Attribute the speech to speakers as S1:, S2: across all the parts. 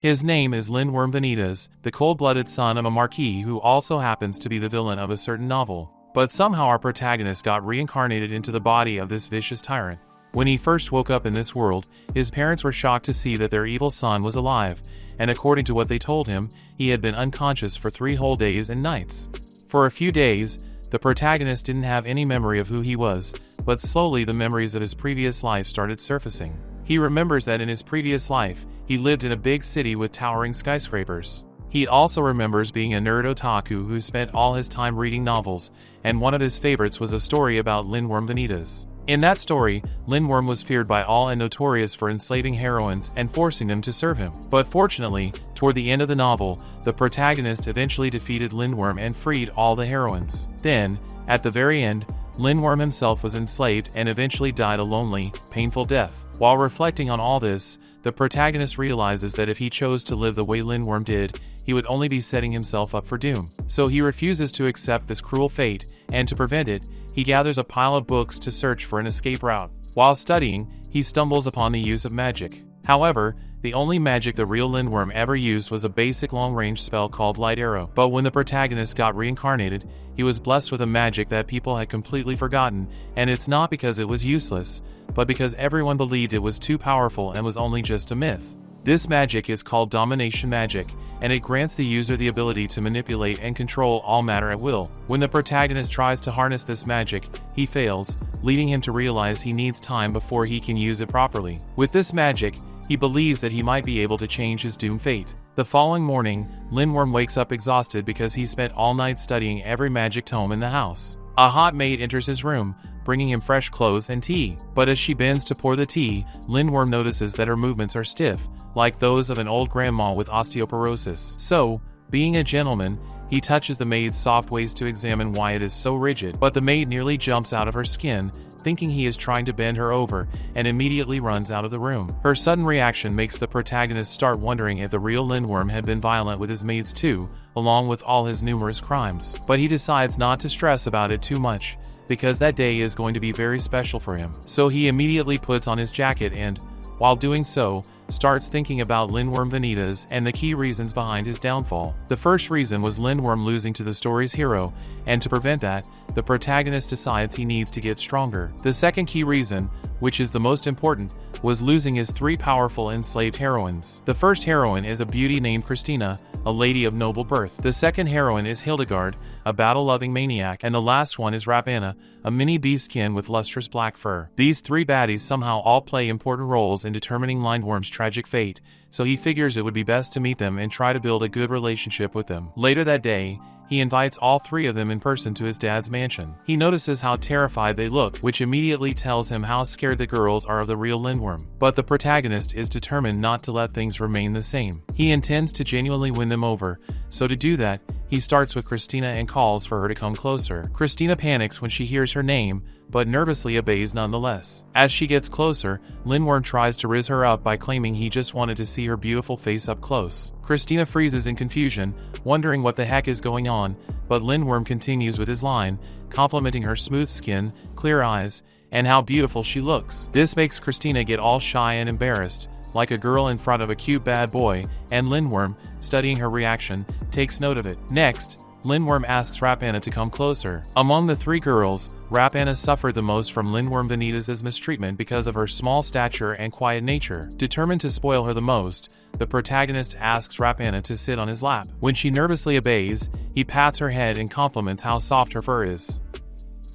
S1: His name is Lindworm Vanitas, the cold-blooded son of a marquis who also happens to be the villain of a certain novel. But somehow our protagonist got reincarnated into the body of this vicious tyrant. When he first woke up in this world, his parents were shocked to see that their evil son was alive, and according to what they told him, he had been unconscious for 3 whole days and nights. For a few days, the protagonist didn't have any memory of who he was, but slowly the memories of his previous life started surfacing. He remembers that in his previous life, he lived in a big city with towering skyscrapers. He also remembers being a nerd otaku who spent all his time reading novels, and one of his favorites was a story about Lindworm Vanitas. In that story, Lindworm was feared by all and notorious for enslaving heroines and forcing them to serve him. But fortunately, toward the end of the novel, the protagonist eventually defeated Lindworm and freed all the heroines. Then, at the very end, Lindworm himself was enslaved and eventually died a lonely, painful death. While reflecting on all this, the protagonist realizes that if he chose to live the way Lindworm did, he would only be setting himself up for doom. So he refuses to accept this cruel fate, and to prevent it, he gathers a pile of books to search for an escape route. While studying, he stumbles upon the use of magic. However, the only magic the real Lindworm ever used was a basic long-range spell called Light Arrow. But when the protagonist got reincarnated, he was blessed with a magic that people had completely forgotten, and it's not because it was useless, but because everyone believed it was too powerful and was only just a myth. This magic is called Domination magic, and it grants the user the ability to manipulate and control all matter at will. When the protagonist tries to harness this magic, he fails, leading him to realize he needs time before he can use it properly. With this magic, he believes that he might be able to change his doomed fate. The following morning, Lindworm wakes up exhausted because he spent all night studying every magic tome in the house. A hot maid enters his room, bringing him fresh clothes and tea. But as she bends to pour the tea, Lindworm notices that her movements are stiff, like those of an old grandma with osteoporosis. So, being a gentleman, he touches the maid's soft waist to examine why it is so rigid. But the maid nearly jumps out of her skin, thinking he is trying to bend her over, and immediately runs out of the room. Her sudden reaction makes the protagonist start wondering if the real Lindworm had been violent with his maids too, along with all his numerous crimes. But he decides not to stress about it too much, because that day is going to be very special for him. So he immediately puts on his jacket and, while doing so, starts thinking about Lindworm Vanitas and the key reasons behind his downfall. The first reason was Lindworm losing to the story's hero, and to prevent that, the protagonist decides he needs to get stronger. The second key reason, which is the most important, was losing his 3 powerful enslaved heroines. The first heroine is a beauty named Christina, a lady of noble birth. The second heroine is Hildegard, a battle-loving maniac, and the last one is Rapana, a mini beastkin with lustrous black fur. These 3 baddies somehow all play important roles in determining Lindworm's tragic fate, so he figures it would be best to meet them and try to build a good relationship with them. Later that day, he invites all 3 of them in person to his dad's mansion. He notices how terrified they look, which immediately tells him how scared the girls are of the real Lindworm. But the protagonist is determined not to let things remain the same. He intends to genuinely win them over, so to do that, he starts with Christina and calls for her to come closer. Christina panics when she hears her name, but nervously obeys nonetheless. As she gets closer, Lindworm tries to rizz her up by claiming he just wanted to see her beautiful face up close. Christina freezes in confusion, wondering what the heck is going on, but Lindworm continues with his line, complimenting her smooth skin, clear eyes, and how beautiful she looks. This makes Christina get all shy and embarrassed, like a girl in front of a cute bad boy, and Lindworm, studying her reaction, takes note of it. Next, Lindworm asks Rapana to come closer. Among the 3 girls, Rapana suffered the most from Lindworm Vanitas' mistreatment because of her small stature and quiet nature. Determined to spoil her the most, the protagonist asks Rapana to sit on his lap. When she nervously obeys, he pats her head and compliments how soft her fur is.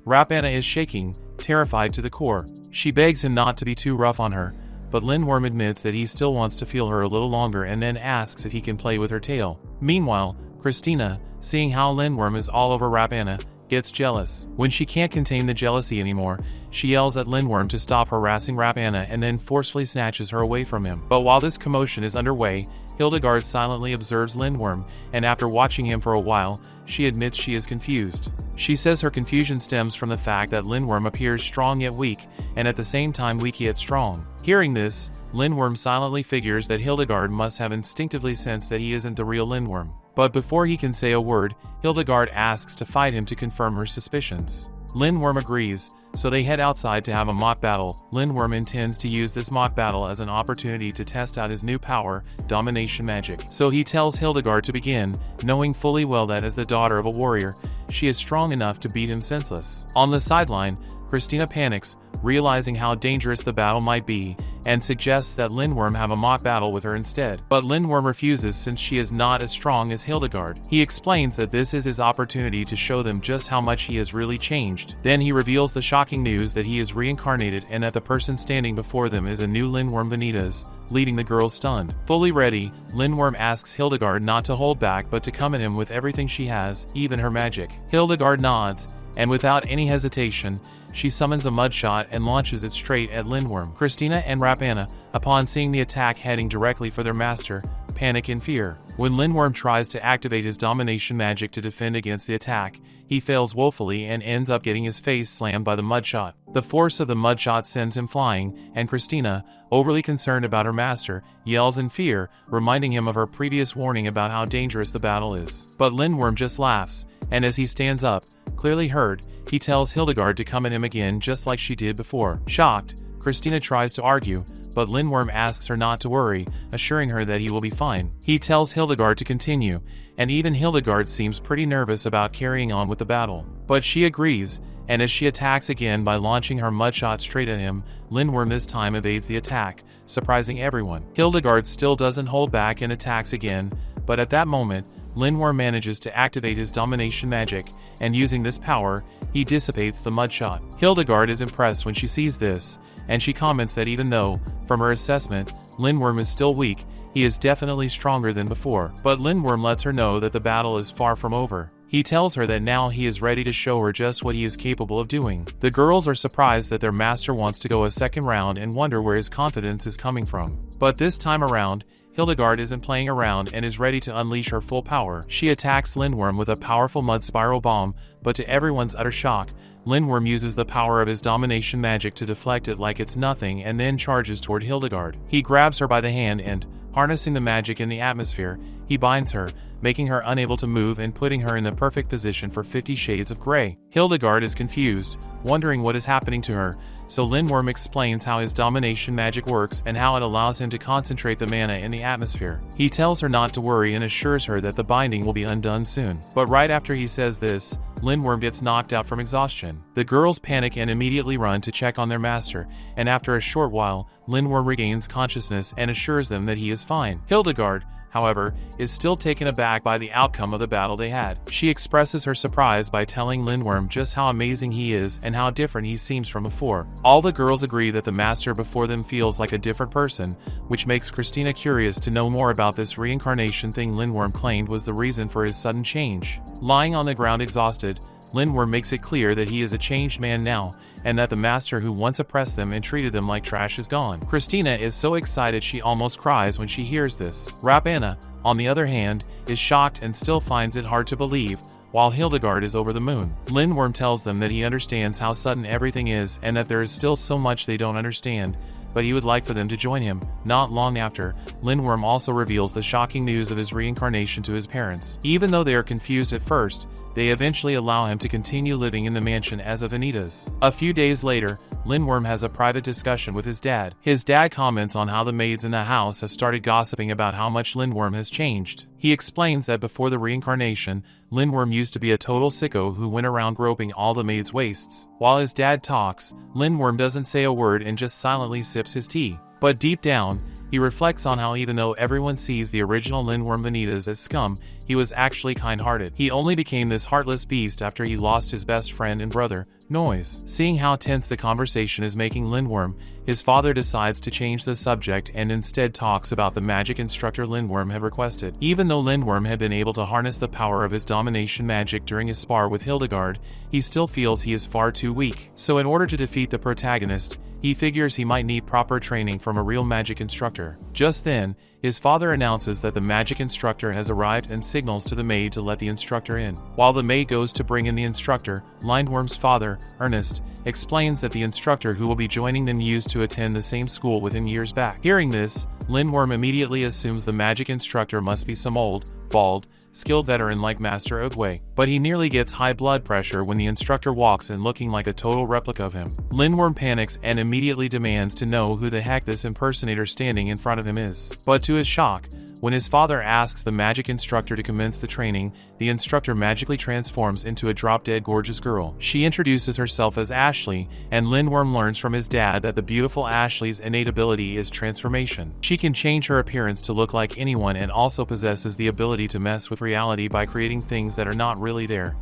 S1: Rapana is shaking, terrified to the core. She begs him not to be too rough on her, but Lindworm admits that he still wants to feel her a little longer and then asks if he can play with her tail. Meanwhile, Christina, seeing how Lindworm is all over Rapana, gets jealous. When she can't contain the jealousy anymore, she yells at Lindworm to stop harassing Rapana and then forcefully snatches her away from him. But while this commotion is underway, Hildegard silently observes Lindworm, and after watching him for a while, she admits she is confused. She says her confusion stems from the fact that Lindworm appears strong yet weak, and at the same time weak yet strong. Hearing this, Lindworm silently figures that Hildegard must have instinctively sensed that he isn't the real Lindworm. But before he can say a word, Hildegard asks to fight him to confirm her suspicions. Lindworm agrees, so they head outside to have a mock battle. Lindworm intends to use this mock battle as an opportunity to test out his new power, domination magic. So he tells Hildegard to begin, knowing fully well that as the daughter of a warrior, she is strong enough to beat him senseless. On the sideline, Christina panics, realizing how dangerous the battle might be, and suggests that Lindworm have a mock battle with her instead. But Lindworm refuses since she is not as strong as Hildegard. He explains that this is his opportunity to show them just how much he has really changed. Then he reveals the shocking news that he is reincarnated and that the person standing before them is a new Lindworm Vanitas, leaving the girls stunned. Fully ready, Lindworm asks Hildegard not to hold back but to come at him with everything she has, even her magic. Hildegard nods, and without any hesitation, she summons a mudshot and launches it straight at Lindworm. Christina and Rapana, upon seeing the attack heading directly for their master, panic in fear. When Lindworm tries to activate his domination magic to defend against the attack, he fails woefully and ends up getting his face slammed by the mudshot. The force of the mudshot sends him flying, and Christina, overly concerned about her master, yells in fear, reminding him of her previous warning about how dangerous the battle is. But Lindworm just laughs, and as he stands up, clearly hurt, he tells Hildegard to come at him again just like she did before. Shocked, Christina tries to argue, but Lindworm asks her not to worry, assuring her that he will be fine. He tells Hildegard to continue, and even Hildegard seems pretty nervous about carrying on with the battle. But she agrees, and as she attacks again by launching her mudshot straight at him, Lindworm this time evades the attack, surprising everyone. Hildegard still doesn't hold back and attacks again, but at that moment, Lindworm manages to activate his domination magic, and using this power, he dissipates the mudshot. Hildegard is impressed when she sees this, and she comments that even though, from her assessment, Lindworm is still weak, he is definitely stronger than before. But Lindworm lets her know that the battle is far from over. He tells her that now he is ready to show her just what he is capable of doing. The girls are surprised that their master wants to go a second round and wonder where his confidence is coming from. But this time around, Hildegard isn't playing around and is ready to unleash her full power. She attacks Lindworm with a powerful mud spiral bomb, but to everyone's utter shock, Lindworm uses the power of his domination magic to deflect it like it's nothing and then charges toward Hildegard. He grabs her by the hand and, harnessing the magic in the atmosphere, he binds her, making her unable to move and putting her in the perfect position for 50 Shades of Grey. Hildegard is confused, wondering what is happening to her, so Lindworm explains how his domination magic works and how it allows him to concentrate the mana in the atmosphere. He tells her not to worry and assures her that the binding will be undone soon. But right after he says this, Lindworm gets knocked out from exhaustion. The girls panic and immediately run to check on their master, and after a short while, Lindworm regains consciousness and assures them that he is fine. Hildegard, however, is still taken aback by the outcome of the battle they had. She expresses her surprise by telling Lindworm just how amazing he is and how different he seems from before. All the girls agree that the master before them feels like a different person, which makes Christina curious to know more about this reincarnation thing Lindworm claimed was the reason for his sudden change. Lying on the ground exhausted, Lindworm makes it clear that he is a changed man now, and that the master who once oppressed them and treated them like trash is gone. Christina is so excited she almost cries when she hears this. Rapana, on the other hand, is shocked and still finds it hard to believe, while Hildegard is over the moon. Lindworm tells them that he understands how sudden everything is and that there is still so much they don't understand, but he would like for them to join him. Not long after, Lindworm also reveals the shocking news of his reincarnation to his parents. Even though they are confused at first, they eventually allow him to continue living in the mansion as a Vanitas. A few days later, Lindworm has a private discussion with his dad. His dad comments on how the maids in the house have started gossiping about how much Lindworm has changed. He explains that before the reincarnation, Lindworm used to be a total sicko who went around groping all the maids' waists. While his dad talks, Lindworm doesn't say a word and just silently sips his tea. But deep down, he reflects on how even though everyone sees the original Lindworm Vanitas as scum, he was actually kind-hearted. He only became this heartless beast after he lost his best friend and brother, Noise. Seeing how tense the conversation is making Lindworm, his father decides to change the subject and instead talks about the magic instructor Lindworm had requested. Even though Lindworm had been able to harness the power of his domination magic during his spar with Hildegard, he still feels he is far too weak. So in order to defeat the protagonist, he figures he might need proper training from a real magic instructor. Just then, his father announces that the magic instructor has arrived and signals to the maid to let the instructor in. While the maid goes to bring in the instructor, Lindworm's father, Ernest, explains that the instructor who will be joining them used to attend the same school with him years back. Hearing this, Lindworm immediately assumes the magic instructor must be some old, bald, skilled veteran like Master Ogway, but he nearly gets high blood pressure when the instructor walks in looking like a total replica of him. Lindworm panics and immediately demands to know who the heck this impersonator standing in front of him is. But to his shock, when his father asks the magic instructor to commence the training, the instructor magically transforms into a drop-dead gorgeous girl. She introduces herself as Ashley, and Lindworm learns from his dad that the beautiful Ashley's innate ability is transformation. She can change her appearance to look like anyone and also possesses the ability to mess with reality by creating things that are not really there.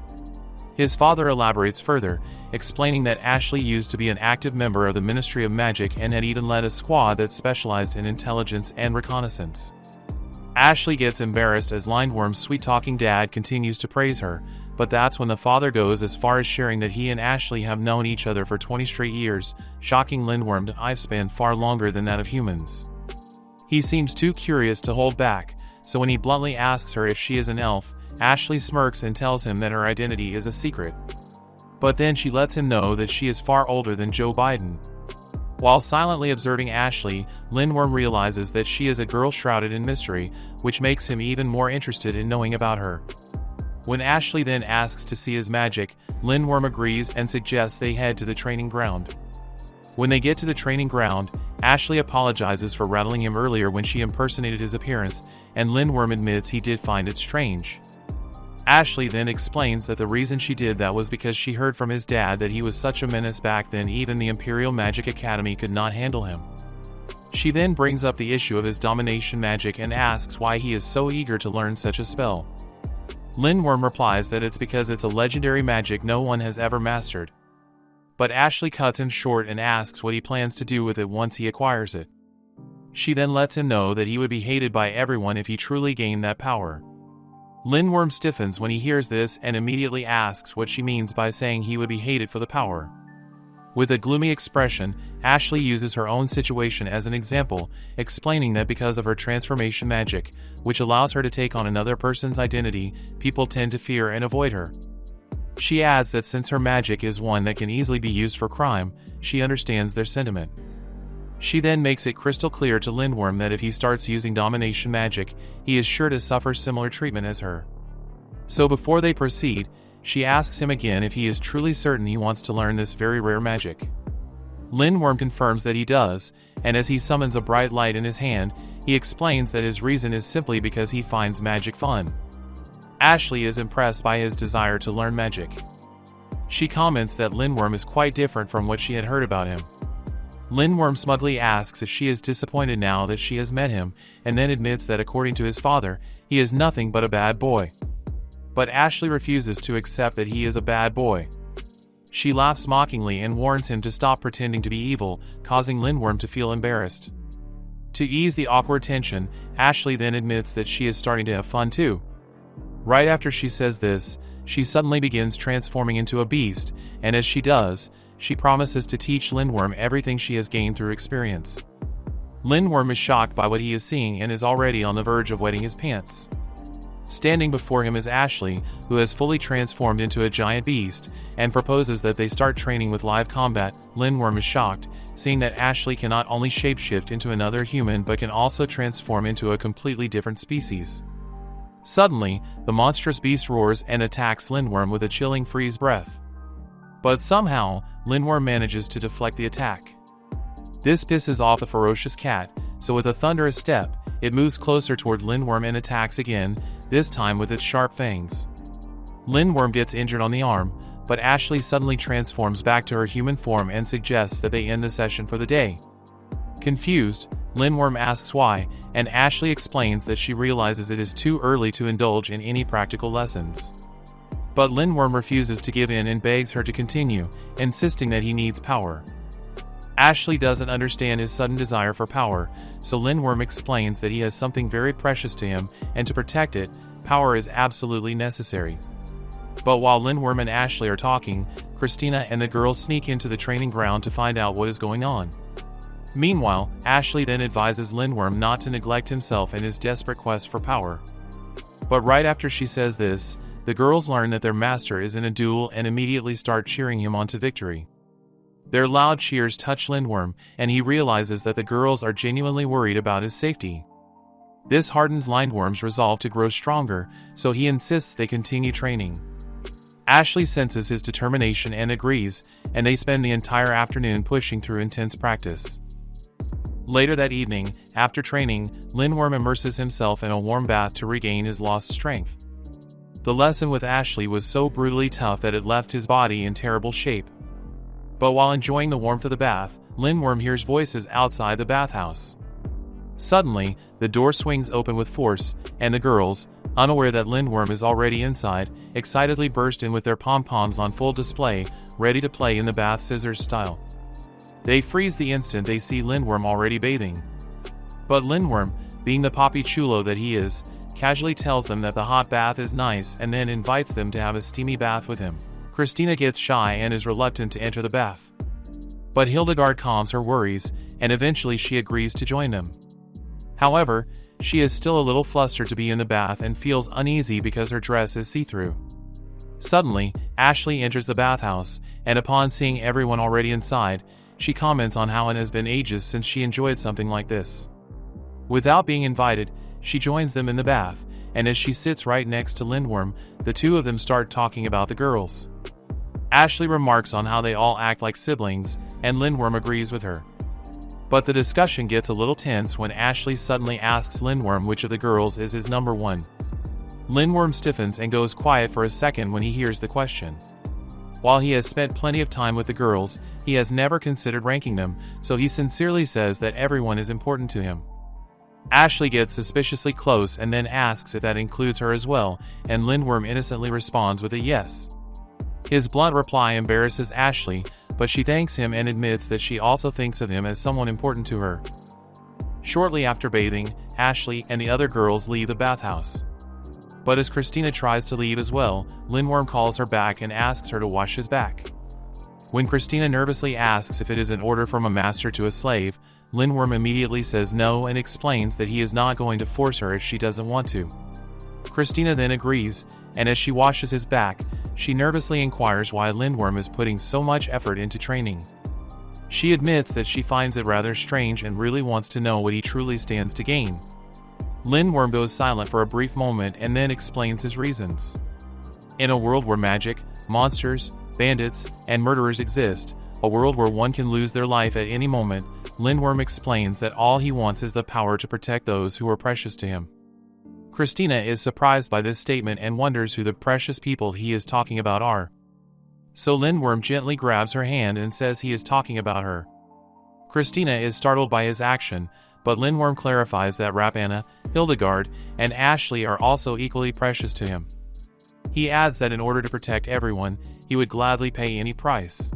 S1: His father elaborates further, explaining that Ashley used to be an active member of the Ministry of Magic and had even led a squad that specialized in intelligence and reconnaissance. Ashley gets embarrassed as Lindworm's sweet-talking dad continues to praise her, but that's when the father goes as far as sharing that he and Ashley have known each other for 20 straight years, shocking Lindworm to lifespan far longer than that of humans. He seems too curious to hold back, so when he bluntly asks her if she is an elf, Ashley smirks and tells him that her identity is a secret. But then she lets him know that she is far older than Joe Biden. While silently observing Ashley, Lindworm realizes that she is a girl shrouded in mystery, which makes him even more interested in knowing about her. When Ashley then asks to see his magic, Lindworm agrees and suggests they head to the training ground. When they get to the training ground, Ashley apologizes for rattling him earlier when she impersonated his appearance, and Lindworm admits he did find it strange. Ashley then explains that the reason she did that was because she heard from his dad that he was such a menace back then even the Imperial Magic Academy could not handle him. She then brings up the issue of his domination magic and asks why he is so eager to learn such a spell. Lindworm replies that it's because it's a legendary magic no one has ever mastered. But Ashley cuts him short and asks what he plans to do with it once he acquires it. She then lets him know that he would be hated by everyone if he truly gained that power. Lindworm stiffens when he hears this and immediately asks what she means by saying he would be hated for the power. With a gloomy expression, Ashley uses her own situation as an example, explaining that because of her transformation magic, which allows her to take on another person's identity, people tend to fear and avoid her. She adds that since her magic is one that can easily be used for crime, she understands their sentiment. She then makes it crystal clear to Lindworm that if he starts using domination magic, he is sure to suffer similar treatment as her. So before they proceed, she asks him again if he is truly certain he wants to learn this very rare magic. Lindworm confirms that he does, and as he summons a bright light in his hand, he explains that his reason is simply because he finds magic fun. Ashley is impressed by his desire to learn magic. She comments that Lindworm is quite different from what she had heard about him. Lindworm smugly asks if she is disappointed now that she has met him, and then admits that according to his father, he is nothing but a bad boy. But Ashley refuses to accept that he is a bad boy. She laughs mockingly and warns him to stop pretending to be evil, causing Lindworm to feel embarrassed. To ease the awkward tension, Ashley then admits that she is starting to have fun too. Right after she says this, she suddenly begins transforming into a beast, and as she does, she promises to teach Lindworm everything she has gained through experience. Lindworm is shocked by what he is seeing and is already on the verge of wetting his pants. Standing before him is Ashley, who has fully transformed into a giant beast, and proposes that they start training with live combat. Lindworm is shocked, seeing that Ashley can not only shapeshift into another human but can also transform into a completely different species. Suddenly, the monstrous beast roars and attacks Lindworm with a chilling freeze breath. But somehow, Lindworm manages to deflect the attack. This pisses off the ferocious cat, so with a thunderous step, it moves closer toward Lindworm and attacks again, this time with its sharp fangs. Lindworm gets injured on the arm, but Ashley suddenly transforms back to her human form and suggests that they end the session for the day. Confused, Lindworm asks why, and Ashley explains that she realizes it is too early to indulge in any practical lessons. But Lindworm refuses to give in and begs her to continue, insisting that he needs power. Ashley doesn't understand his sudden desire for power, so Lindworm explains that he has something very precious to him, and to protect it, power is absolutely necessary. But while Lindworm and Ashley are talking, Christina and the girls sneak into the training ground to find out what is going on. Meanwhile, Ashley then advises Lindworm not to neglect himself in his desperate quest for power. But right after she says this, the girls learn that their master is in a duel and immediately start cheering him on to victory. Their loud cheers touch Lindworm, and he realizes that the girls are genuinely worried about his safety. This hardens Lindworm's resolve to grow stronger, so he insists they continue training. Ashley senses his determination and agrees, and they spend the entire afternoon pushing through intense practice. Later that evening, after training, Lindworm immerses himself in a warm bath to regain his lost strength. The lesson with Ashley was so brutally tough that it left his body in terrible shape. But while enjoying the warmth of the bath, Lindworm hears voices outside the bathhouse. Suddenly, the door swings open with force, and the girls, unaware that Lindworm is already inside, excitedly burst in with their pom-poms on full display, ready to play in the bath scissors style. They freeze the instant they see Lindworm already bathing. But Lindworm, being the poppy chulo that he is, casually tells them that the hot bath is nice and then invites them to have a steamy bath with him. Christina gets shy and is reluctant to enter the bath. But Hildegard calms her worries, and eventually she agrees to join them. However, she is still a little flustered to be in the bath and feels uneasy because her dress is see-through. Suddenly, Ashley enters the bathhouse, and upon seeing everyone already inside, she comments on how it has been ages since she enjoyed something like this. Without being invited, she joins them in the bath, and as she sits right next to Lindworm, the two of them start talking about the girls. Ashley remarks on how they all act like siblings, and Lindworm agrees with her. But the discussion gets a little tense when Ashley suddenly asks Lindworm which of the girls is his number one. Lindworm stiffens and goes quiet for a second when he hears the question. While he has spent plenty of time with the girls, he has never considered ranking them, so he sincerely says that everyone is important to him. Ashley gets suspiciously close and then asks if that includes her as well, and Lindworm innocently responds with a yes. His blunt reply embarrasses Ashley, but she thanks him and admits that she also thinks of him as someone important to her. Shortly after bathing, Ashley and the other girls leave the bathhouse. But as Christina tries to leave as well, Lindworm calls her back and asks her to wash his back. When Christina nervously asks if it is an order from a master to a slave, Lindworm immediately says no and explains that he is not going to force her if she doesn't want to. Christina then agrees, and as she washes his back, she nervously inquires why Lindworm is putting so much effort into training. She admits that she finds it rather strange and really wants to know what he truly stands to gain. Lindworm goes silent for a brief moment and then explains his reasons. In a world where magic, monsters, bandits, and murderers exist, a world where one can lose their life at any moment, Lindworm explains that all he wants is the power to protect those who are precious to him. Christina is surprised by this statement and wonders who the precious people he is talking about are. So Lindworm gently grabs her hand and says he is talking about her. Christina is startled by his action, but Lindworm clarifies that Rapana, Hildegard, and Ashley are also equally precious to him. He adds that in order to protect everyone, he would gladly pay any price.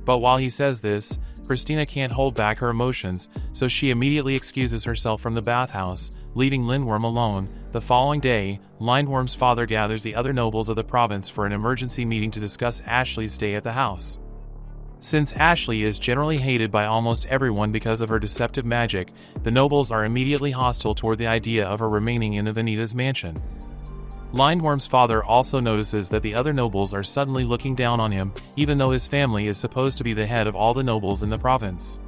S1: But while he says this, Christina can't hold back her emotions, so she immediately excuses herself from the bathhouse, leaving Lindworm alone. The following day, Lindworm's father gathers the other nobles of the province for an emergency meeting to discuss Ashley's stay at the house. Since Ashley is generally hated by almost everyone because of her deceptive magic, the nobles are immediately hostile toward the idea of her remaining in the Vanitas mansion. Lindworm's father also notices that the other nobles are suddenly looking down on him, even though his family is supposed to be the head of all the nobles in the province.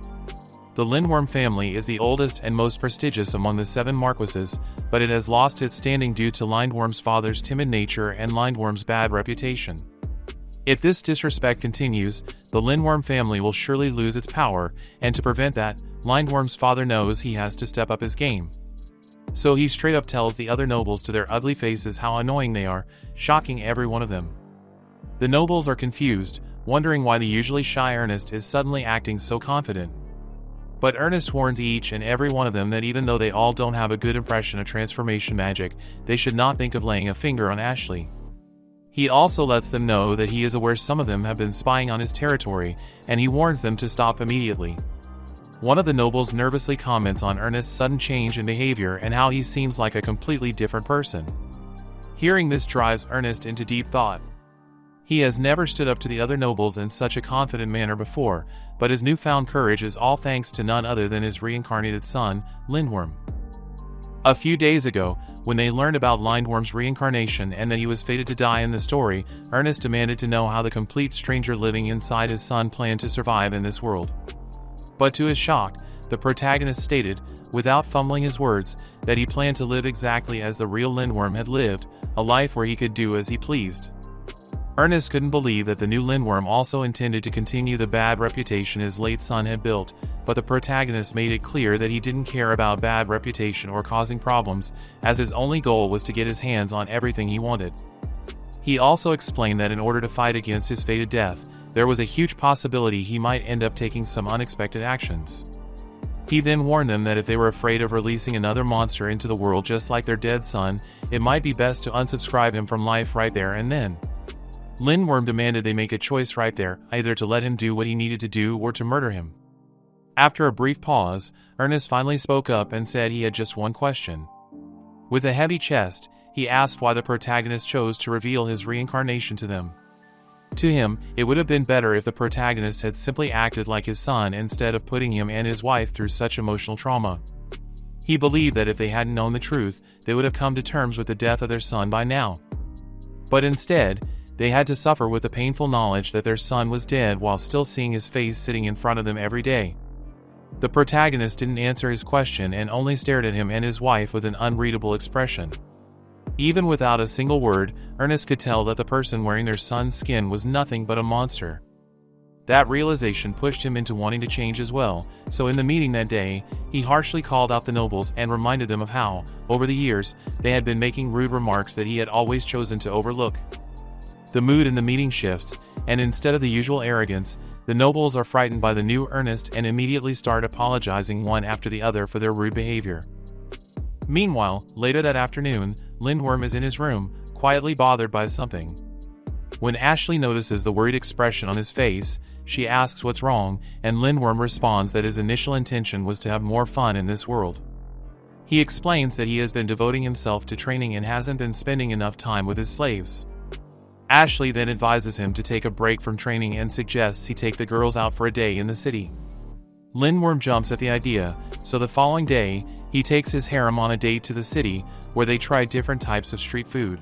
S1: The Lindworm family is the oldest and most prestigious among the 7 marquises, but it has lost its standing due to Lindworm's father's timid nature and Lindworm's bad reputation. If this disrespect continues, the Lindworm family will surely lose its power, and to prevent that, Lindworm's father knows he has to step up his game. So he straight up tells the other nobles to their ugly faces how annoying they are, shocking every one of them. The nobles are confused, wondering why the usually shy Ernest is suddenly acting so confident. But Ernest warns each and every one of them that even though they all don't have a good impression of transformation magic, they should not think of laying a finger on Ashley. He also lets them know that he is aware some of them have been spying on his territory, and he warns them to stop immediately. One of the nobles nervously comments on Ernest's sudden change in behavior and how he seems like a completely different person. Hearing this drives Ernest into deep thought. He has never stood up to the other nobles in such a confident manner before, but his newfound courage is all thanks to none other than his reincarnated son, Lindworm. A few days ago, when they learned about Lindworm's reincarnation and that he was fated to die in the story, Ernest demanded to know how the complete stranger living inside his son planned to survive in this world. But to his shock, the protagonist stated, without fumbling his words, that he planned to live exactly as the real Lindworm had lived, a life where he could do as he pleased. Ernest couldn't believe that the new Lindworm also intended to continue the bad reputation his late son had built, but the protagonist made it clear that he didn't care about bad reputation or causing problems, as his only goal was to get his hands on everything he wanted. He also explained that in order to fight against his fated death, there was a huge possibility he might end up taking some unexpected actions. He then warned them that if they were afraid of releasing another monster into the world just like their dead son, it might be best to unsubscribe him from life right there and then. Lindworm demanded they make a choice right there, either to let him do what he needed to do or to murder him. After a brief pause, Ernest finally spoke up and said he had just one question. With a heavy chest, he asked why the protagonist chose to reveal his reincarnation to them. To him, it would have been better if the protagonist had simply acted like his son instead of putting him and his wife through such emotional trauma. He believed that if they hadn't known the truth, they would have come to terms with the death of their son by now. But instead, they had to suffer with the painful knowledge that their son was dead while still seeing his face sitting in front of them every day. The protagonist didn't answer his question and only stared at him and his wife with an unreadable expression. Even without a single word, Ernest could tell that the person wearing their son's skin was nothing but a monster. That realization pushed him into wanting to change as well, so in the meeting that day, he harshly called out the nobles and reminded them of how, over the years, they had been making rude remarks that he had always chosen to overlook. The mood in the meeting shifts, and instead of the usual arrogance, the nobles are frightened by the new Ernest and immediately start apologizing one after the other for their rude behavior. Meanwhile, later that afternoon, Lindworm is in his room, quietly bothered by something. When Ashley notices the worried expression on his face, she asks what's wrong, and Lindworm responds that his initial intention was to have more fun in this world. He explains that he has been devoting himself to training and hasn't been spending enough time with his slaves. Ashley then advises him to take a break from training and suggests he take the girls out for a day in the city. Lindworm jumps at the idea, so the following day, he takes his harem on a date to the city, where they try different types of street food.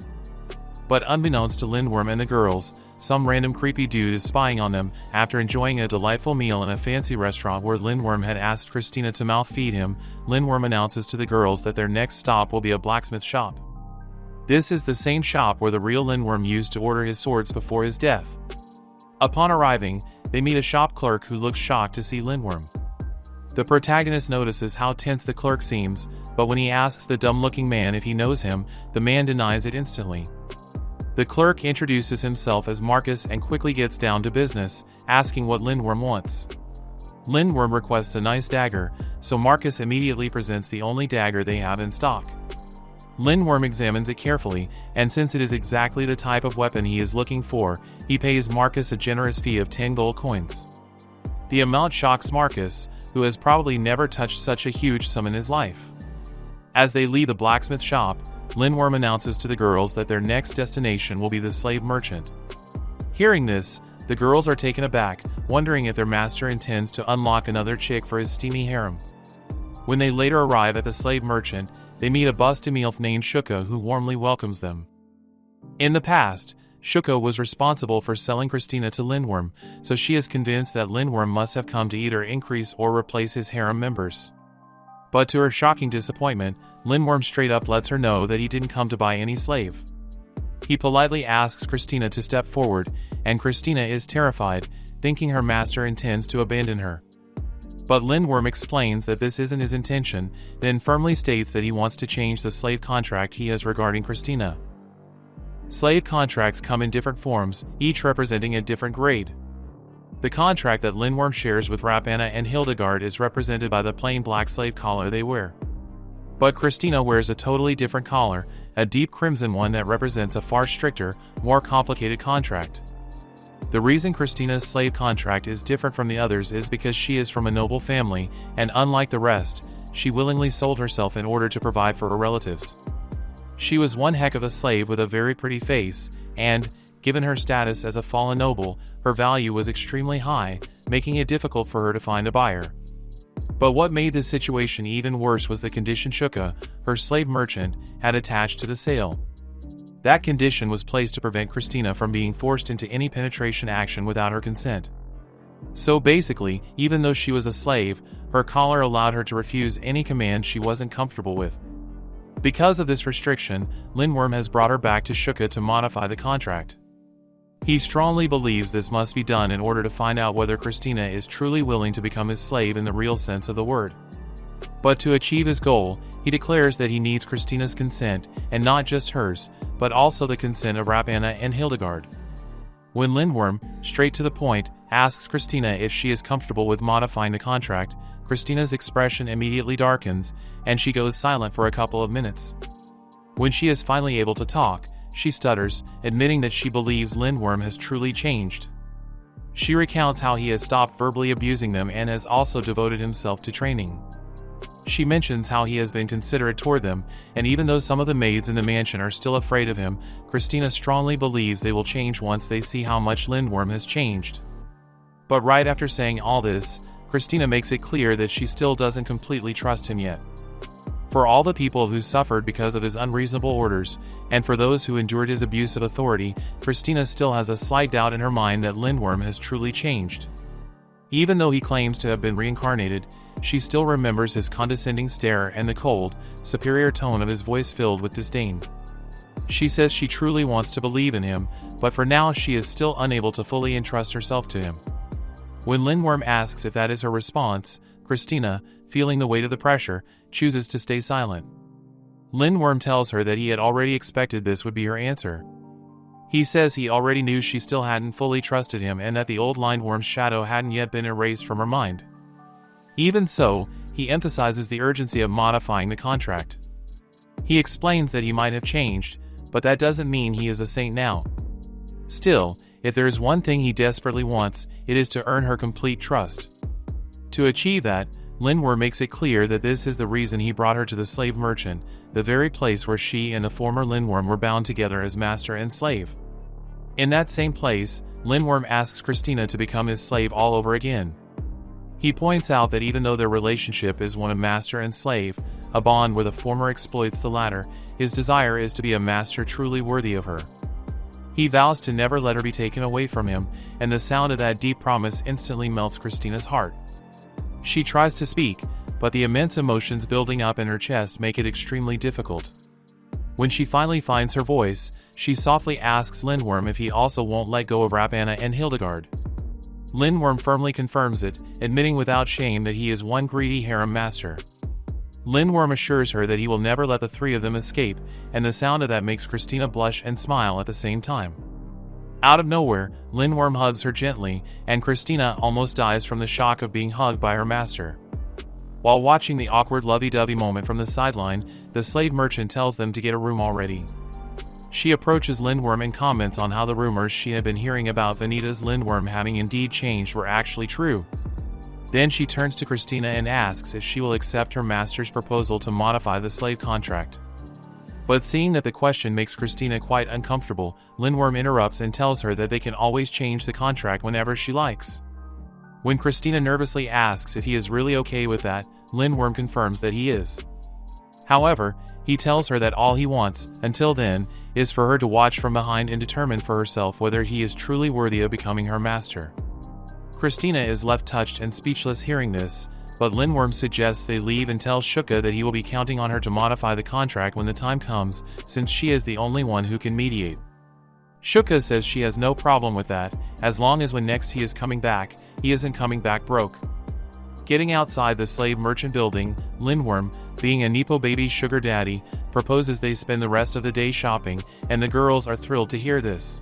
S1: But unbeknownst to Lindworm and the girls, some random creepy dude is spying on them. After enjoying a delightful meal in a fancy restaurant where Lindworm had asked Christina to mouth feed him, Lindworm announces to the girls that their next stop will be a blacksmith shop. This is the same shop where the real Lindworm used to order his swords before his death. Upon arriving, they meet a shop clerk who looks shocked to see Lindworm. The protagonist notices how tense the clerk seems, but when he asks the dumb-looking man if he knows him, the man denies it instantly. The clerk introduces himself as Marcus and quickly gets down to business, asking what Lindworm wants. Lindworm requests a nice dagger, so Marcus immediately presents the only dagger they have in stock. Lindworm examines it carefully, and since it is exactly the type of weapon he is looking for, he pays Marcus a generous fee of 10 gold coins. The amount shocks Marcus, who has probably never touched such a huge sum in his life. As they leave the blacksmith shop, Lindworm announces to the girls that their next destination will be the slave merchant. Hearing this, the girls are taken aback, wondering if their master intends to unlock another chick for his steamy harem. When they later arrive at the slave merchant, they meet a busty MILF named Shuka who warmly welcomes them. In the past, Shuka was responsible for selling Christina to Lindworm, so she is convinced that Lindworm must have come to either increase or replace his harem members. But to her shocking disappointment, Lindworm straight up lets her know that he didn't come to buy any slave. He politely asks Christina to step forward, and Christina is terrified, thinking her master intends to abandon her. But Lindworm explains that this isn't his intention, then firmly states that he wants to change the slave contract he has regarding Christina. Slave contracts come in different forms, each representing a different grade. The contract that Lindworm shares with Rapana and Hildegard is represented by the plain black slave collar they wear. But Christina wears a totally different collar, a deep crimson one that represents a far stricter, more complicated contract. The reason Christina's slave contract is different from the others is because she is from a noble family, and unlike the rest, she willingly sold herself in order to provide for her relatives. She was one heck of a slave with a very pretty face, and, given her status as a fallen noble, her value was extremely high, making it difficult for her to find a buyer. But what made this situation even worse was the condition Shuka, her slave merchant, had attached to the sale. That condition was placed to prevent Christina from being forced into any penetration action without her consent. So basically, even though she was a slave, her collar allowed her to refuse any command she wasn't comfortable with. Because of this restriction, Lindworm has brought her back to Shuka to modify the contract. He strongly believes this must be done in order to find out whether Christina is truly willing to become his slave in the real sense of the word. But to achieve his goal, he declares that he needs Christina's consent, and not just hers, but also the consent of Rapana and Hildegard. When Lindworm, straight to the point, asks Christina if she is comfortable with modifying the contract, Christina's expression immediately darkens, and she goes silent for a couple of minutes. When she is finally able to talk, she stutters, admitting that she believes Lindworm has truly changed. She recounts how he has stopped verbally abusing them and has also devoted himself to training. She mentions how he has been considerate toward them, and even though some of the maids in the mansion are still afraid of him, Christina strongly believes they will change once they see how much Lindworm has changed. But right after saying all this, Christina makes it clear that she still doesn't completely trust him yet. For all the people who suffered because of his unreasonable orders, and for those who endured his abuse of authority, Christina still has a slight doubt in her mind that Lindworm has truly changed. Even though he claims to have been reincarnated, she still remembers his condescending stare and the cold, superior tone of his voice filled with disdain. She says she truly wants to believe in him, but for now she is still unable to fully entrust herself to him. When Lindworm asks if that is her response, Christina, feeling the weight of the pressure, chooses to stay silent. Lindworm tells her that he had already expected this would be her answer. He says he already knew she still hadn't fully trusted him and that the old Lindworm's shadow hadn't yet been erased from her mind. Even so, he emphasizes the urgency of modifying the contract. He explains that he might have changed, but that doesn't mean he is a saint now. Still, if there is one thing he desperately wants, it is to earn her complete trust. To achieve that, Lindworm makes it clear that this is the reason he brought her to the slave merchant, the very place where she and the former Lindworm were bound together as master and slave. In that same place, Lindworm asks Christina to become his slave all over again. He points out that even though their relationship is one of master and slave, a bond where the former exploits the latter, his desire is to be a master truly worthy of her. He vows to never let her be taken away from him, and the sound of that deep promise instantly melts Christina's heart. She tries to speak, but the immense emotions building up in her chest make it extremely difficult. When she finally finds her voice, she softly asks Lindworm if he also won't let go of Rapana and Hildegard. Lindworm firmly confirms it, admitting without shame that he is one greedy harem master. Lindworm assures her that he will never let the three of them escape, and the sound of that makes Christina blush and smile at the same time. Out of nowhere, Lindworm hugs her gently, and Christina almost dies from the shock of being hugged by her master. While watching the awkward lovey-dovey moment from the sideline, the slave merchant tells them to get a room already. She approaches Lindworm and comments on how the rumors she had been hearing about Vanita's Lindworm having indeed changed were actually true. Then she turns to Christina and asks if she will accept her master's proposal to modify the slave contract. But seeing that the question makes Christina quite uncomfortable, Lindworm interrupts and tells her that they can always change the contract whenever she likes. When Christina nervously asks if he is really okay with that, Lindworm confirms that he is. However, he tells her that all he wants, until then, is for her to watch from behind and determine for herself whether he is truly worthy of becoming her master. Christina is left touched and speechless hearing this, but Lindworm suggests they leave and tells Shuka that he will be counting on her to modify the contract when the time comes, since she is the only one who can mediate. Shuka says she has no problem with that, as long as when next he is coming back, he isn't coming back broke. Getting outside the slave merchant building, Lindworm, being a Nepo baby sugar daddy, proposes they spend the rest of the day shopping, and the girls are thrilled to hear this.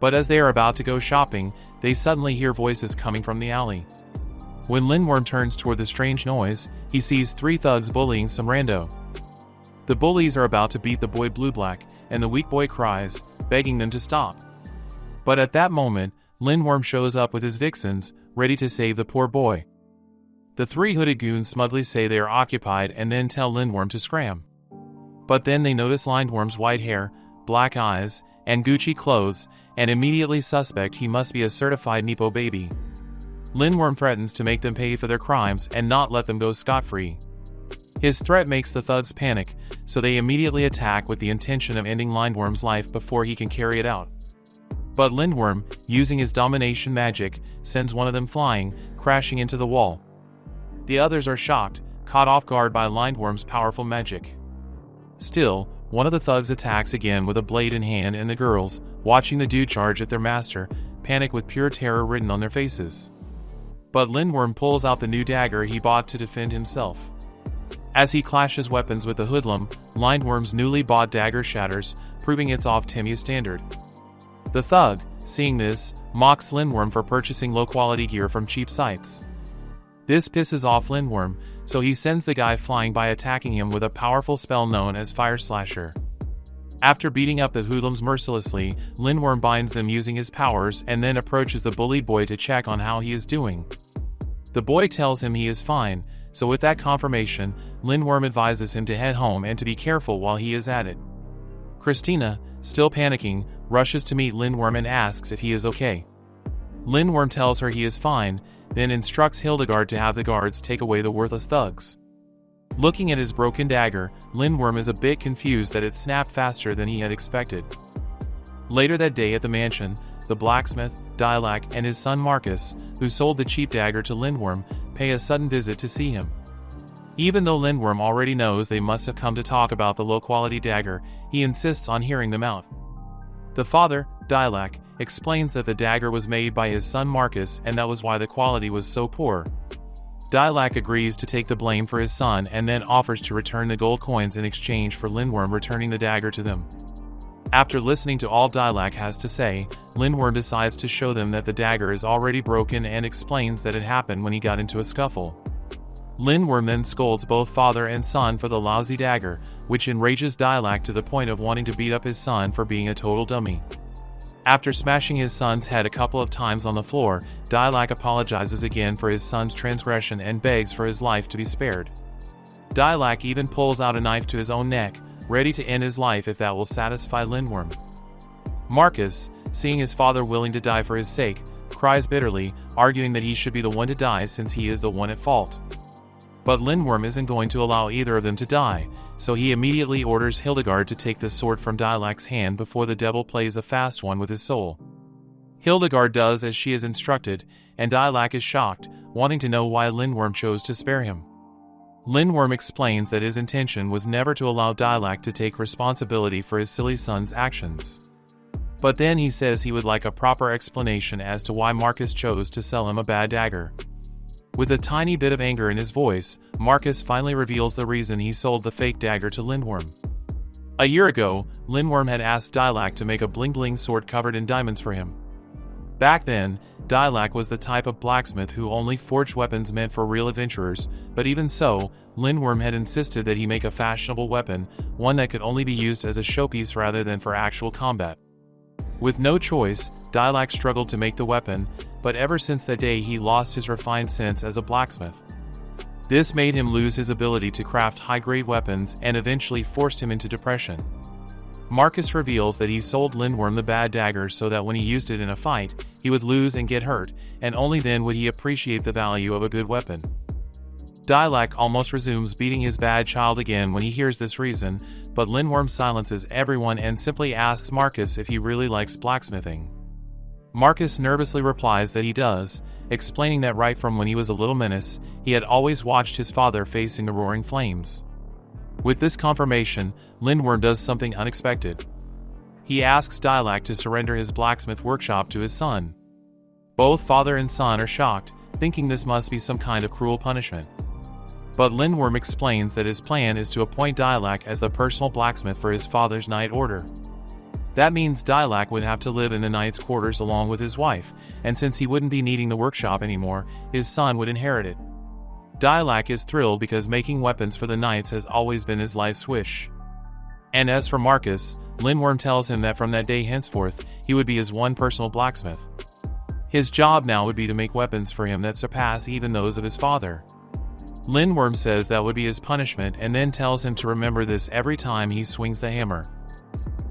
S1: But as they are about to go shopping, they suddenly hear voices coming from the alley. When Lindworm turns toward the strange noise, he sees three thugs bullying some rando. The bullies are about to beat the boy Blue Black, and the weak boy cries, begging them to stop. But at that moment, Lindworm shows up with his vixens, ready to save the poor boy. The three hooded goons smugly say they are occupied and then tell Lindworm to scram. But then they notice Lindworm's white hair, black eyes, and Gucci clothes, and immediately suspect he must be a certified Nepo baby. Lindworm threatens to make them pay for their crimes and not let them go scot-free. His threat makes the thugs panic, so they immediately attack with the intention of ending Lindworm's life before he can carry it out. But Lindworm, using his domination magic, sends one of them flying, crashing into the wall. The others are shocked, caught off guard by Lindworm's powerful magic. Still, one of the thugs attacks again with a blade in hand, and the girls, watching the dude charge at their master, panic with pure terror written on their faces. But Lindworm pulls out the new dagger he bought to defend himself. As he clashes weapons with the hoodlum, Lindworm's newly bought dagger shatters, proving it's off Timmy's standard. The thug, seeing this, mocks Lindworm for purchasing low-quality gear from cheap sites. This pisses off Lindworm, so he sends the guy flying by attacking him with a powerful spell known as Fire Slasher. After beating up the hoodlums mercilessly, Lindworm binds them using his powers and then approaches the bullied boy to check on how he is doing. The boy tells him he is fine, so with that confirmation, Lindworm advises him to head home and to be careful while he is at it. Christina, still panicking, rushes to meet Lindworm and asks if he is okay. Lindworm tells her he is fine, then instructs Hildegard to have the guards take away the worthless thugs. Looking at his broken dagger, Lindworm is a bit confused that it snapped faster than he had expected. Later that day at the mansion, the blacksmith, Dilak, and his son Marcus, who sold the cheap dagger to Lindworm, pay a sudden visit to see him. Even though Lindworm already knows they must have come to talk about the low-quality dagger, he insists on hearing them out. The father, Dilak, explains that the dagger was made by his son Marcus and that was why the quality was so poor. Dilak agrees to take the blame for his son and then offers to return the gold coins in exchange for Lindworm returning the dagger to them. After listening to all Dilak has to say, Lindworm decides to show them that the dagger is already broken and explains that it happened when he got into a scuffle. Lindworm then scolds both father and son for the lousy dagger, which enrages Dilak to the point of wanting to beat up his son for being a total dummy. After smashing his son's head a couple of times on the floor, Dilak apologizes again for his son's transgression and begs for his life to be spared. Dilak even pulls out a knife to his own neck, ready to end his life if that will satisfy Lindworm. Marcus, seeing his father willing to die for his sake, cries bitterly, arguing that he should be the one to die since he is the one at fault. But Lindworm isn't going to allow either of them to die, so he immediately orders Hildegard to take the sword from Dilak's hand before the devil plays a fast one with his soul. Hildegard does as she is instructed, and Dilak is shocked, wanting to know why Lindworm chose to spare him. Lindworm explains that his intention was never to allow Dilak to take responsibility for his silly son's actions. But then he says he would like a proper explanation as to why Marcus chose to sell him a bad dagger. With a tiny bit of anger in his voice, Marcus finally reveals the reason he sold the fake dagger to Lindworm. A year ago, Lindworm had asked Dilak to make a bling-bling sword covered in diamonds for him. Back then, Dilak was the type of blacksmith who only forged weapons meant for real adventurers, but even so, Lindworm had insisted that he make a fashionable weapon, one that could only be used as a showpiece rather than for actual combat. With no choice, Dilak struggled to make the weapon, but ever since that day he lost his refined sense as a blacksmith. This made him lose his ability to craft high-grade weapons and eventually forced him into depression. Marcus reveals that he sold Lindworm the bad dagger so that when he used it in a fight, he would lose and get hurt, and only then would he appreciate the value of a good weapon. Dilak almost resumes beating his bad child again when he hears this reason, but Lindworm silences everyone and simply asks Marcus if he really likes blacksmithing. Marcus nervously replies that he does, explaining that right from when he was a little menace, he had always watched his father facing the roaring flames. With this confirmation, Lindworm does something unexpected. He asks Dilak to surrender his blacksmith workshop to his son. Both father and son are shocked, thinking this must be some kind of cruel punishment. But Lindworm explains that his plan is to appoint Dilak as the personal blacksmith for his father's night order. That means Dilak would have to live in the knight's quarters along with his wife, and since he wouldn't be needing the workshop anymore, his son would inherit it. Dilak is thrilled because making weapons for the knights has always been his life's wish. And as for Marcus, Lindworm tells him that from that day henceforth, he would be his one personal blacksmith. His job now would be to make weapons for him that surpass even those of his father. Lindworm says that would be his punishment and then tells him to remember this every time he swings the hammer.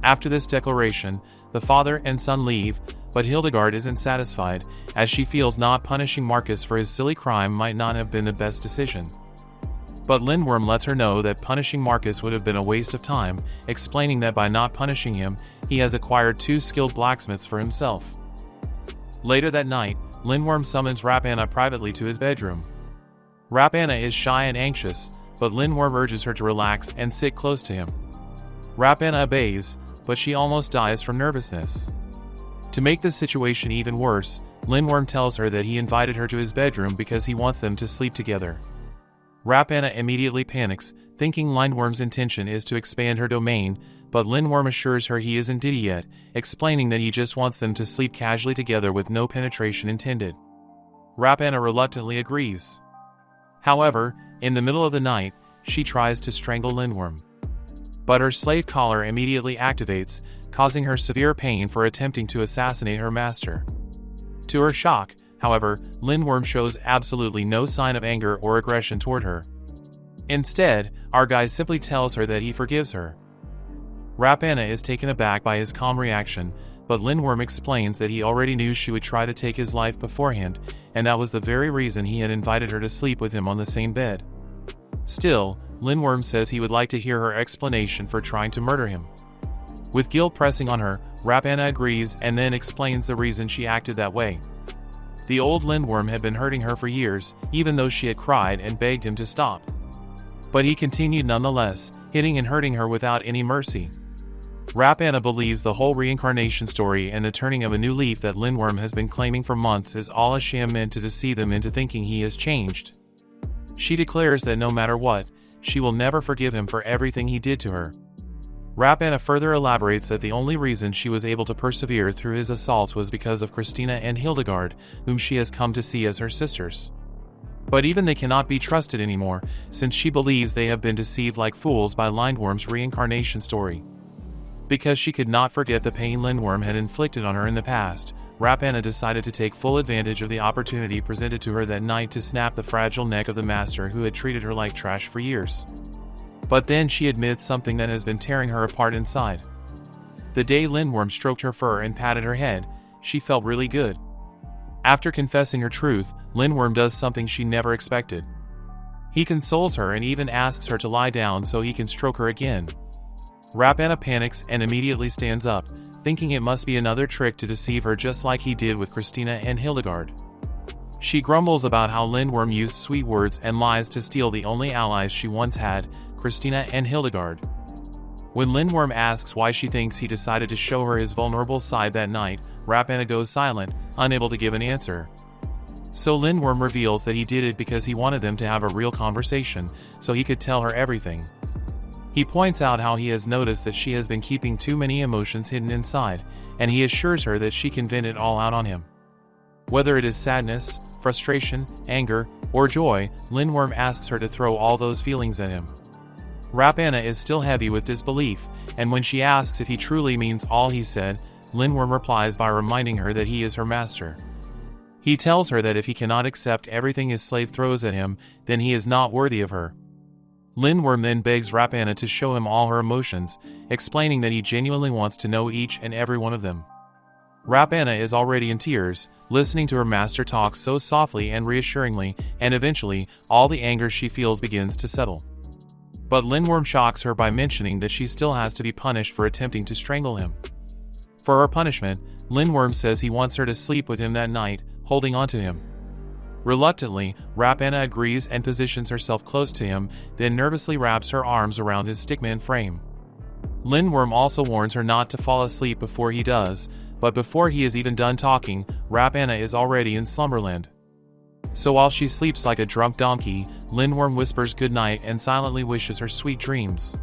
S1: After this declaration, the father and son leave, but Hildegard isn't satisfied, as she feels not punishing Marcus for his silly crime might not have been the best decision. But Lindworm lets her know that punishing Marcus would have been a waste of time, explaining that by not punishing him, he has acquired 2 skilled blacksmiths for himself. Later that night, Lindworm summons Rapana privately to his bedroom. Rapana is shy and anxious, but Lindworm urges her to relax and sit close to him. Rapana obeys, but she almost dies from nervousness. To make the situation even worse, Lindworm tells her that he invited her to his bedroom because he wants them to sleep together. Rapana immediately panics, thinking Lindworm's intention is to expand her domain, but Lindworm assures her he isn't did yet, explaining that he just wants them to sleep casually together with no penetration intended. Rapana reluctantly agrees. However, in the middle of the night, she tries to strangle Lindworm. But her slave collar immediately activates, causing her severe pain for attempting to assassinate her master. To her shock, however, Lindworm shows absolutely no sign of anger or aggression toward her. Instead, our guy simply tells her that he forgives her. Rapana is taken aback by his calm reaction, but Lindworm explains that he already knew she would try to take his life beforehand, and that was the very reason he had invited her to sleep with him on the same bed. Still, Lindworm says he would like to hear her explanation for trying to murder him. With guilt pressing on her, Rapana agrees and then explains the reason she acted that way. The old Lindworm had been hurting her for years, even though she had cried and begged him to stop. But he continued nonetheless, hitting and hurting her without any mercy. Rapana believes the whole reincarnation story and the turning of a new leaf that Lindworm has been claiming for months is all a sham meant to deceive them into thinking he has changed. She declares that no matter what, she will never forgive him for everything he did to her. Rapana further elaborates that the only reason she was able to persevere through his assaults was because of Christina and Hildegard, whom she has come to see as her sisters. But even they cannot be trusted anymore, since she believes they have been deceived like fools by Lindworm's reincarnation story. Because she could not forget the pain Lindworm had inflicted on her in the past, Rapana decided to take full advantage of the opportunity presented to her that night to snap the fragile neck of the master who had treated her like trash for years. But then she admits something that has been tearing her apart inside. The day Lindworm stroked her fur and patted her head, she felt really good. After confessing her truth, Lindworm does something she never expected. He consoles her and even asks her to lie down so he can stroke her again. Rapana panics and immediately stands up, thinking it must be another trick to deceive her just like he did with Christina and Hildegard. She grumbles about how Lindworm used sweet words and lies to steal the only allies she once had, Christina and Hildegard. When Lindworm asks why she thinks he decided to show her his vulnerable side that night, Rapana goes silent, unable to give an answer. So Lindworm reveals that he did it because he wanted them to have a real conversation, so he could tell her everything. He points out how he has noticed that she has been keeping too many emotions hidden inside, and he assures her that she can vent it all out on him. Whether it is sadness, frustration, anger, or joy, Lindworm asks her to throw all those feelings at him. Rapana is still heavy with disbelief, and when she asks if he truly means all he said, Lindworm replies by reminding her that he is her master. He tells her that if he cannot accept everything his slave throws at him, then he is not worthy of her. Lindworm then begs Rapana to show him all her emotions, explaining that he genuinely wants to know each and every one of them. Rapana is already in tears, listening to her master talk so softly and reassuringly, and eventually, all the anger she feels begins to settle. But Lindworm shocks her by mentioning that she still has to be punished for attempting to strangle him. For her punishment, Lindworm says he wants her to sleep with him that night, holding on to him. Reluctantly, Rapana agrees and positions herself close to him, then nervously wraps her arms around his stickman frame. Lindworm also warns her not to fall asleep before he does, but before he is even done talking, Rapana is already in slumberland. So while she sleeps like a drunk donkey, Lindworm whispers goodnight and silently wishes her sweet dreams.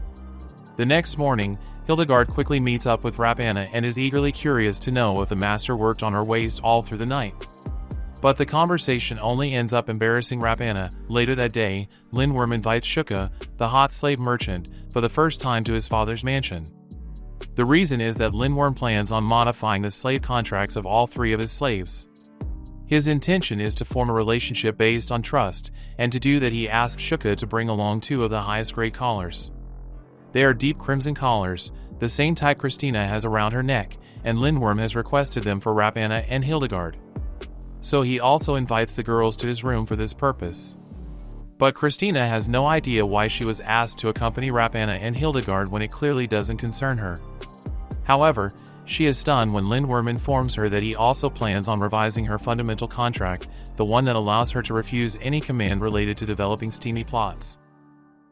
S1: The next morning, Hildegard quickly meets up with Rapana and is eagerly curious to know if the master worked on her waist all through the night. But the conversation only ends up embarrassing Rapana. Later that day, Lindworm invites Shuka, the hot slave merchant, for the first time to his father's mansion. The reason is that Lindworm plans on modifying the slave contracts of all 3 of his slaves. His intention is to form a relationship based on trust, and to do that he asks Shuka to bring along 2 of the highest grade collars. They are deep crimson collars, the same type Christina has around her neck, and Lindworm has requested them for Rapana and Hildegard. So he also invites the girls to his room for this purpose. But Christina has no idea why she was asked to accompany Rapana and Hildegard when it clearly doesn't concern her. However, she is stunned when Lindworm informs her that he also plans on revising her fundamental contract, the one that allows her to refuse any command related to developing steamy plots.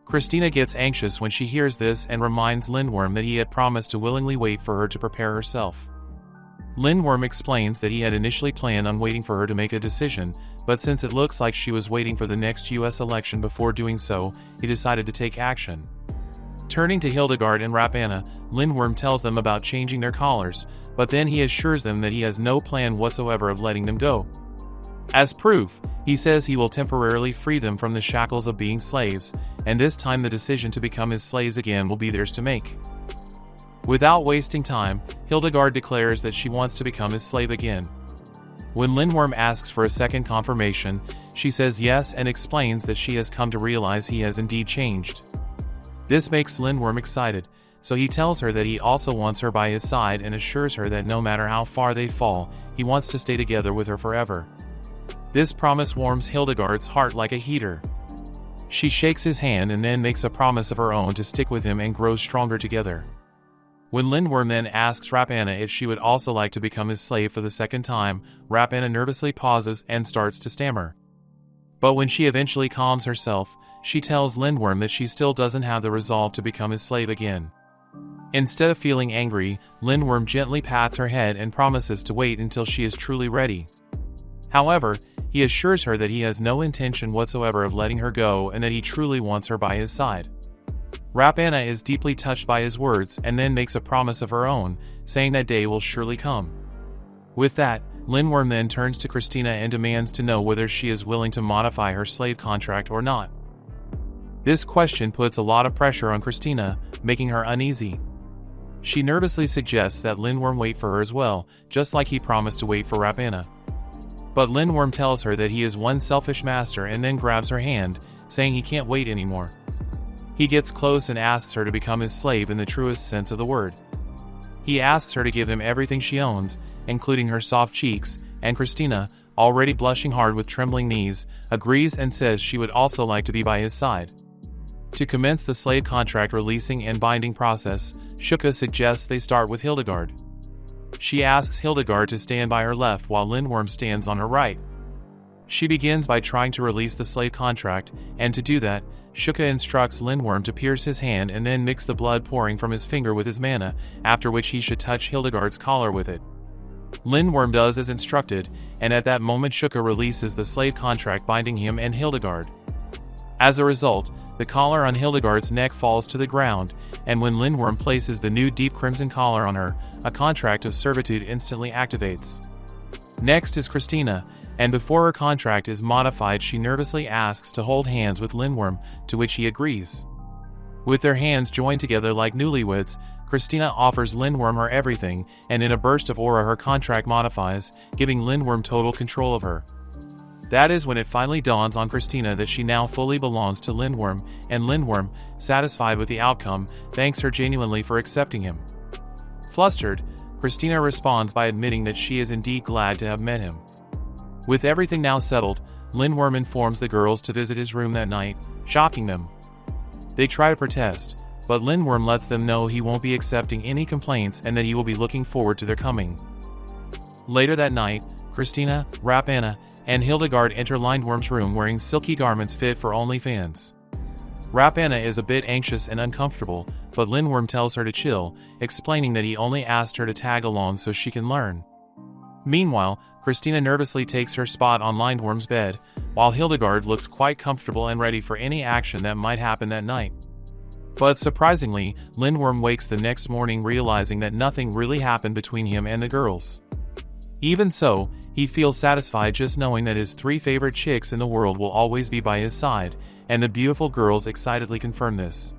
S1: Christina gets anxious when she hears this and reminds Lindworm that he had promised to willingly wait for her to prepare herself. Lindworm explains that he had initially planned on waiting for her to make a decision, but since it looks like she was waiting for the next US election before doing so, he decided to take action. Turning to Hildegard and Rapana, Lindworm tells them about changing their collars, but then he assures them that he has no plan whatsoever of letting them go. As proof, he says he will temporarily free them from the shackles of being slaves, and this time the decision to become his slaves again will be theirs to make. Without wasting time, Hildegard declares that she wants to become his slave again. When Lindworm asks for a second confirmation, she says yes and explains that she has come to realize he has indeed changed. This makes Lindworm excited, so he tells her that he also wants her by his side and assures her that no matter how far they fall, he wants to stay together with her forever. This promise warms Hildegard's heart like a heater. She shakes his hand and then makes a promise of her own to stick with him and grow stronger together. When Lindworm then asks Rapana if she would also like to become his slave for the second time, Rapana nervously pauses and starts to stammer. But when she eventually calms herself, she tells Lindworm that she still doesn't have the resolve to become his slave again. Instead of feeling angry, Lindworm gently pats her head and promises to wait until she is truly ready. However, he assures her that he has no intention whatsoever of letting her go and that he truly wants her by his side. Rapana is deeply touched by his words and then makes a promise of her own, saying that day will surely come. With that, Lindworm then turns to Christina and demands to know whether she is willing to modify her slave contract or not. This question puts a lot of pressure on Christina, making her uneasy. She nervously suggests that Lindworm wait for her as well, just like he promised to wait for Rapana. But Lindworm tells her that he is one selfish master and then grabs her hand, saying he can't wait anymore. He gets close and asks her to become his slave in the truest sense of the word. He asks her to give him everything she owns, including her soft cheeks, and Christina, already blushing hard with trembling knees, agrees and says she would also like to be by his side. To commence the slave contract releasing and binding process, Shuka suggests they start with Hildegard. She asks Hildegard to stand by her left while Lindworm stands on her right. She begins by trying to release the slave contract, and to do that, Shuka instructs Lindworm to pierce his hand and then mix the blood pouring from his finger with his mana, after which he should touch Hildegard's collar with it. Lindworm does as instructed, and at that moment Shuka releases the slave contract binding him and Hildegard. As a result, the collar on Hildegard's neck falls to the ground, and when Lindworm places the new deep crimson collar on her, a contract of servitude instantly activates. Next is Christina, and before her contract is modified she nervously asks to hold hands with Lindworm, to which he agrees. With their hands joined together like newlyweds, Christina offers Lindworm her everything, and in a burst of aura her contract modifies, giving Lindworm total control of her. That is when it finally dawns on Christina that she now fully belongs to Lindworm, and Lindworm, satisfied with the outcome, thanks her genuinely for accepting him. Flustered, Christina responds by admitting that she is indeed glad to have met him. With everything now settled, Lindworm informs the girls to visit his room that night, shocking them. They try to protest, but Lindworm lets them know he won't be accepting any complaints and that he will be looking forward to their coming. Later that night, Christina, Rapana, and Hildegard enter Lindworm's room wearing silky garments fit for OnlyFans. Rapana is a bit anxious and uncomfortable, but Lindworm tells her to chill, explaining that he only asked her to tag along so she can learn. Meanwhile, Christina nervously takes her spot on Lindworm's bed, while Hildegard looks quite comfortable and ready for any action that might happen that night. But surprisingly, Lindworm wakes the next morning realizing that nothing really happened between him and the girls. Even so, he feels satisfied just knowing that his 3 favorite chicks in the world will always be by his side, and the beautiful girls excitedly confirm this.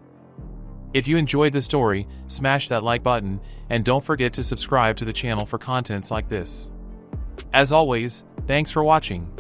S1: If you enjoyed the story, smash that like button, and don't forget to subscribe to the channel for contents like this. As always, thanks for watching.